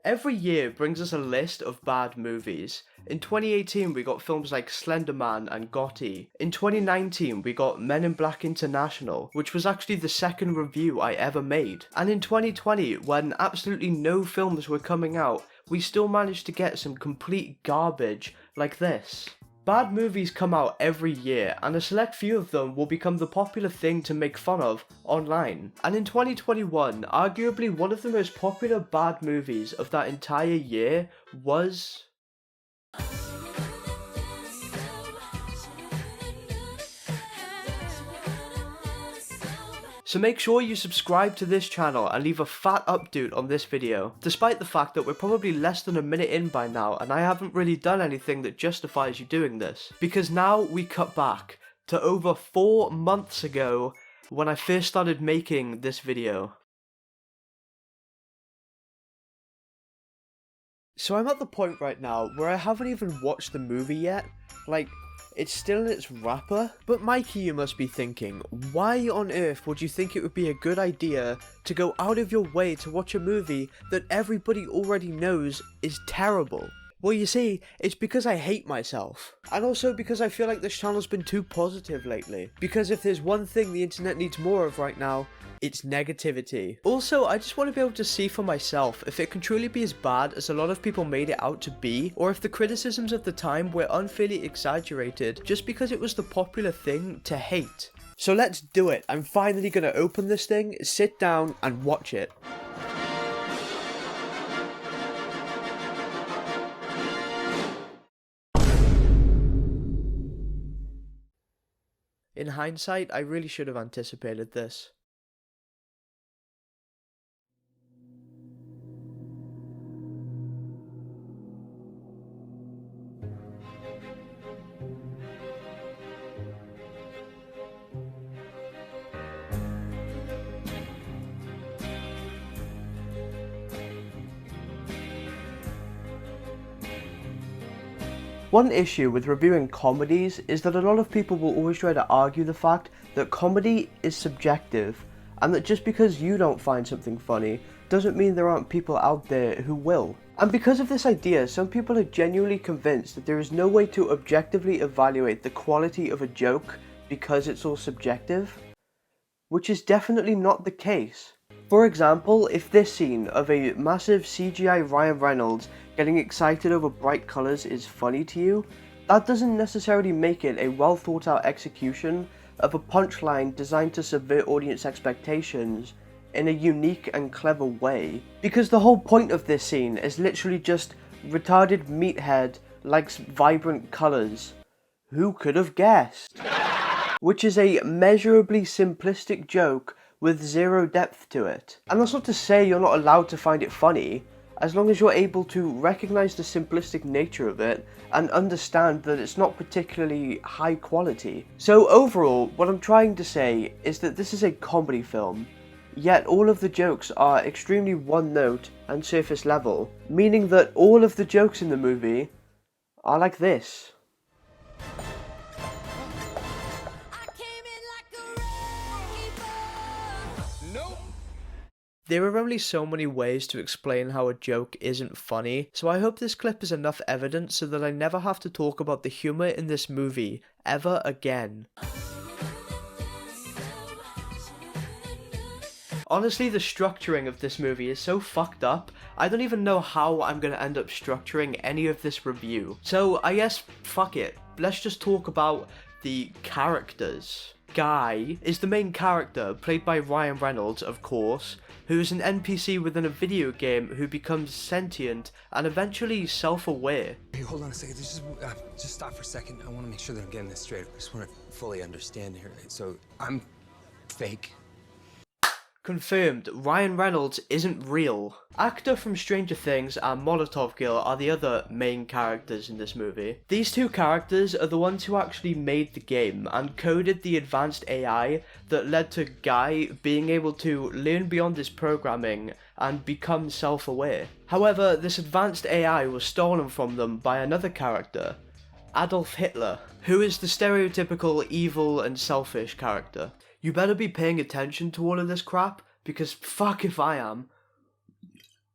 Every year brings us a list of bad movies. In 2018 we got films like Slender Man and Gotti. In 2019 we got Men in Black International, which was actually the second review I ever made. And in 2020, when absolutely no films were coming out, we still managed to get some complete garbage like this. Bad movies come out every year, and a select few of them will become the popular thing to make fun of online. And in 2021, arguably one of the most popular bad movies of that entire year was... So make sure you subscribe to this channel and leave a fat update on this video, despite the fact that we're probably less than a minute in by now and I haven't really done anything that justifies you doing this. Because now we cut back to over 4 months ago when I first started making this video. So I'm at the point right now where I haven't even watched the movie yet. Like, it's still in its wrapper. But Mikey, you must be thinking, why on earth would you think it would be a good idea to go out of your way to watch a movie that everybody already knows is terrible? Well, you see, it's because I hate myself. And also because I feel like this channel's been too positive lately. Because if there's one thing the internet needs more of right now, it's negativity. Also, I just want to be able to see for myself if it can truly be as bad as a lot of people made it out to be, or if the criticisms of the time were unfairly exaggerated just because it was the popular thing to hate. So let's do it. I'm finally gonna open this thing, sit down, and watch it. In hindsight, I really should have anticipated this. One issue with reviewing comedies is that a lot of people will always try to argue the fact that comedy is subjective, and that just because you don't find something funny doesn't mean there aren't people out there who will. And because of this idea, some people are genuinely convinced that there is no way to objectively evaluate the quality of a joke because it's all subjective, which is definitely not the case. For example, if this scene of a massive CGI Ryan Reynolds getting excited over bright colours is funny to you, that doesn't necessarily make it a well thought out execution of a punchline designed to subvert audience expectations in a unique and clever way. Because the whole point of this scene is literally just retarded meathead likes vibrant colours. Who could have guessed? Which is a measurably simplistic joke with zero depth to it. And that's not to say you're not allowed to find it funny, as long as you're able to recognise the simplistic nature of it and understand that it's not particularly high quality. So overall, what I'm trying to say is that this is a comedy film, yet all of the jokes are extremely one note and surface level, meaning that all of the jokes in the movie are like this. There are only so many ways to explain how a joke isn't funny, so I hope this clip is enough evidence so that I never have to talk about the humour in this movie ever again. Honestly, the structuring of this movie is so fucked up, I don't even know how I'm gonna end up structuring any of this review. So I guess, fuck it, let's just talk about the characters. Guy is the main character, played by Ryan Reynolds, of course, who is an NPC within a video game who becomes sentient and eventually self-aware. Hey, hold on a second. Just stop for a second. I want to make sure that I'm getting this straight. I just want to fully understand here. So, I'm fake. Confirmed, Ryan Reynolds isn't real. Actor from Stranger Things and Molotov Girl are the other main characters in this movie. These two characters are the ones who actually made the game and coded the advanced AI that led to Guy being able to learn beyond his programming and become self-aware. However, this advanced AI was stolen from them by another character, Adolf Hitler, who is the stereotypical evil and selfish character. You better be paying attention to all of this crap, because fuck if I am.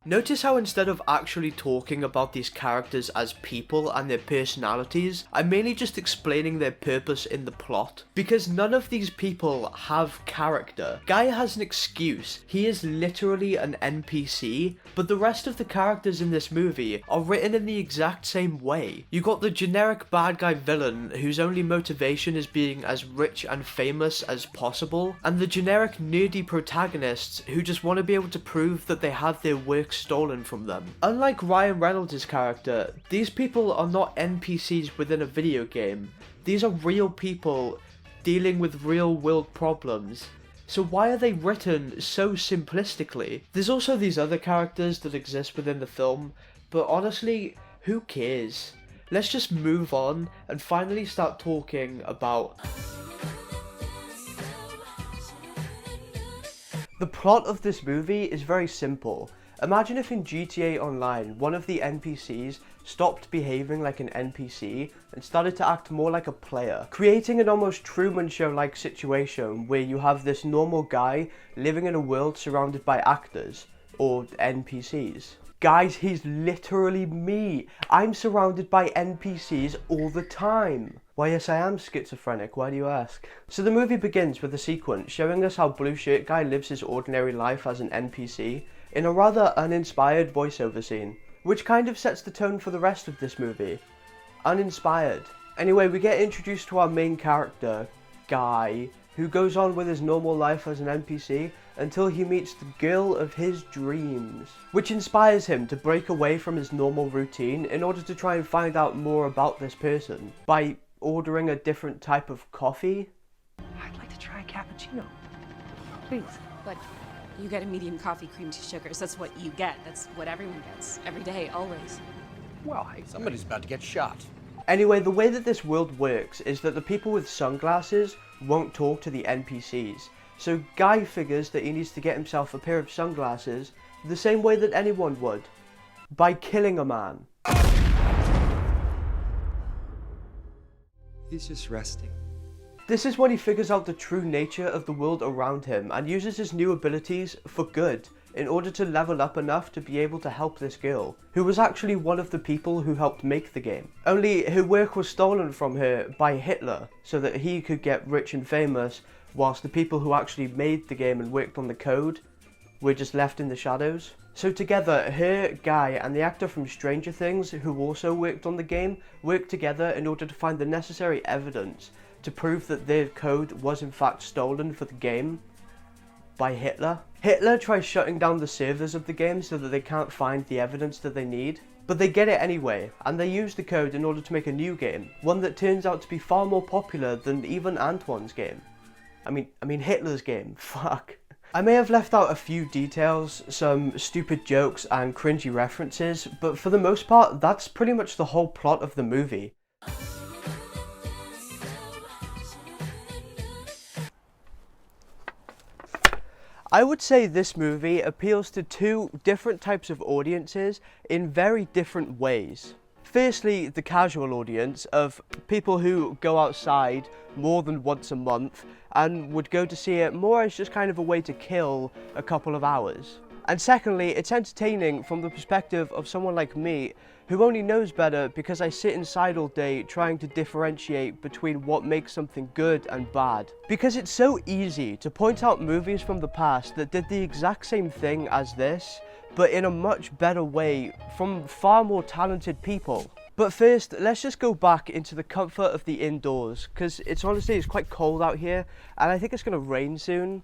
Notice how instead of actually talking about these characters as people and their personalities, I'm mainly just explaining their purpose in the plot. Because none of these people have character. Guy has an excuse. He is literally an NPC, but the rest of the characters in this movie are written in the exact same way. You got the generic bad guy villain whose only motivation is being as rich and famous as possible, and the generic nerdy protagonists who just want to be able to prove that they have their work stolen from them. Unlike Ryan Reynolds' character, these people are not NPCs within a video game. These are real people dealing with real world problems. So why are they written so simplistically? There's also these other characters that exist within the film, but honestly, who cares? Let's just move on and finally start talking about the plot of this movie is very simple. Imagine if in GTA Online, one of the NPCs stopped behaving like an NPC and started to act more like a player, creating an almost Truman Show-like situation where you have this normal guy living in a world surrounded by actors, or NPCs. Guys, he's literally me. I'm surrounded by NPCs all the time. Why, yes, I am schizophrenic, why do you ask? So the movie begins with a sequence showing us how Blue Shirt Guy lives his ordinary life as an NPC in a rather uninspired voiceover scene, which kind of sets the tone for the rest of this movie. Uninspired. Anyway, we get introduced to our main character, Guy, who goes on with his normal life as an NPC until he meets the girl of his dreams, which inspires him to break away from his normal routine in order to try and find out more about this person by ordering a different type of coffee. I'd like to try a cappuccino. Please. But you get a medium coffee, cream, 2 sugars. That's what you get. That's what everyone gets. Every day, always. Well, Somebody's about to get shot. Anyway, the way that this world works is that the people with sunglasses won't talk to the NPCs. So Guy figures that he needs to get himself a pair of sunglasses the same way that anyone would. By killing a man. He's just resting. This is when he figures out the true nature of the world around him and uses his new abilities for good in order to level up enough to be able to help this girl, who was actually one of the people who helped make the game. Only her work was stolen from her by Hitler so that he could get rich and famous, whilst the people who actually made the game and worked on the code were just left in the shadows. So together, her, Guy, and the actor from Stranger Things, who also worked on the game, worked together in order to find the necessary evidence to prove that their code was in fact stolen for the game by Hitler. Hitler tries shutting down the servers of the game so that they can't find the evidence that they need, but they get it anyway, and they use the code in order to make a new game, one that turns out to be far more popular than even Antoine's game. I mean Hitler's game, fuck. I may have left out a few details, some stupid jokes and cringy references, but for the most part, that's pretty much the whole plot of the movie. I would say this movie appeals to two different types of audiences in very different ways. Firstly, the casual audience of people who go outside more than once a month and would go to see it more as just kind of a way to kill a couple of hours. And secondly, it's entertaining from the perspective of someone like me who only knows better because I sit inside all day trying to differentiate between what makes something good and bad. Because it's so easy to point out movies from the past that did the exact same thing as this, but in a much better way from far more talented people. But first, let's just go back into the comfort of the indoors, because it's quite cold out here, and I think it's gonna rain soon.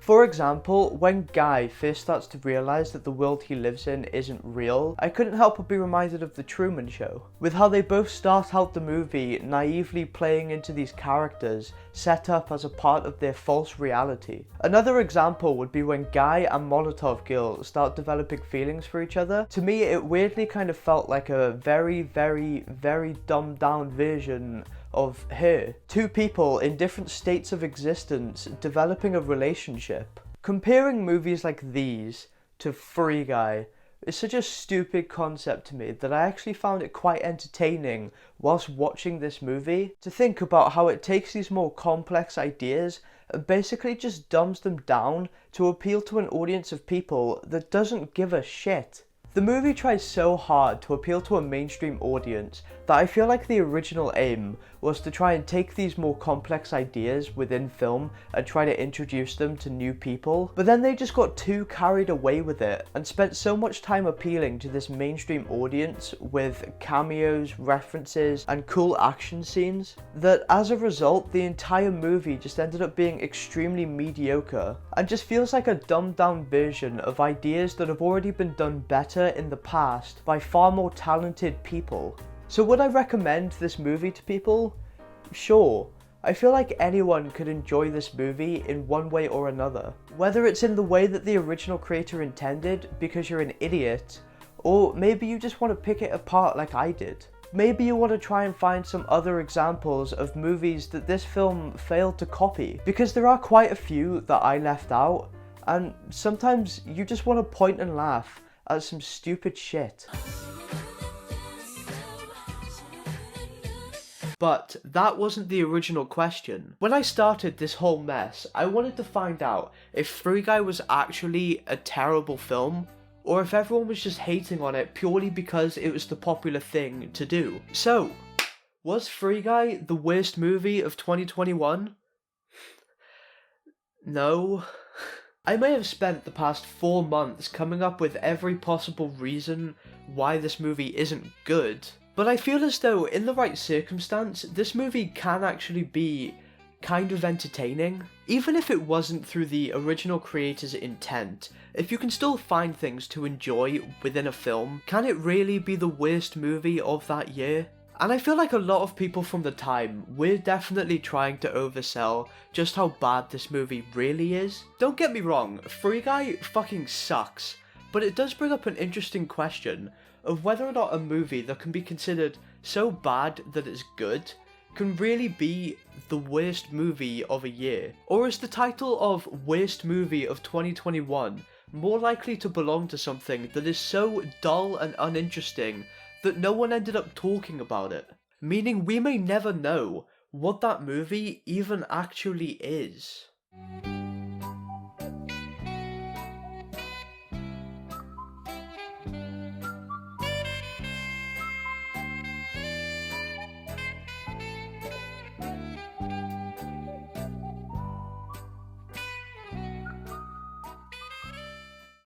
For example, when Guy first starts to realise that the world he lives in isn't real, I couldn't help but be reminded of The Truman Show, with how they both start out the movie naively playing into these characters set up as a part of their false reality. Another example would be when Guy and Molotov Girl start developing feelings for each other. To me, it weirdly kind of felt like a very, very, very dumbed down version of her. Two people in different states of existence developing a relationship. Comparing movies like these to Free Guy is such a stupid concept to me that I actually found it quite entertaining whilst watching this movie, to think about how it takes these more complex ideas and basically just dumbs them down to appeal to an audience of people that doesn't give a shit. The movie tries so hard to appeal to a mainstream audience that I feel like the original aim was to try and take these more complex ideas within film and try to introduce them to new people, but then they just got too carried away with it and spent so much time appealing to this mainstream audience with cameos, references, and cool action scenes that as a result the entire movie just ended up being extremely mediocre and just feels like a dumbed down version of ideas that have already been done better in the past by far more talented people. So would I recommend this movie to people? Sure. I feel like anyone could enjoy this movie in one way or another. Whether it's in the way that the original creator intended because you're an idiot, or maybe you just want to pick it apart like I did. Maybe you want to try and find some other examples of movies that this film failed to copy, because there are quite a few that I left out, and sometimes you just want to point and laugh at some stupid shit. But that wasn't the original question. When I started this whole mess, I wanted to find out if Free Guy was actually a terrible film, or if everyone was just hating on it purely because it was the popular thing to do. So, was Free Guy the worst movie of 2021? No. I may have spent the past 4 months coming up with every possible reason why this movie isn't good, but I feel as though in the right circumstance, this movie can actually be kind of entertaining. Even if it wasn't through the original creator's intent, if you can still find things to enjoy within a film, can it really be the worst movie of that year? And I feel like a lot of people from the time were definitely trying to oversell just how bad this movie really is. Don't get me wrong, Free Guy fucking sucks, but it does bring up an interesting question of whether or not a movie that can be considered so bad that it's good can really be the worst movie of a year. Or is the title of Worst Movie of 2021 more likely to belong to something that is so dull and uninteresting that no one ended up talking about it? Meaning we may never know what that movie even actually is.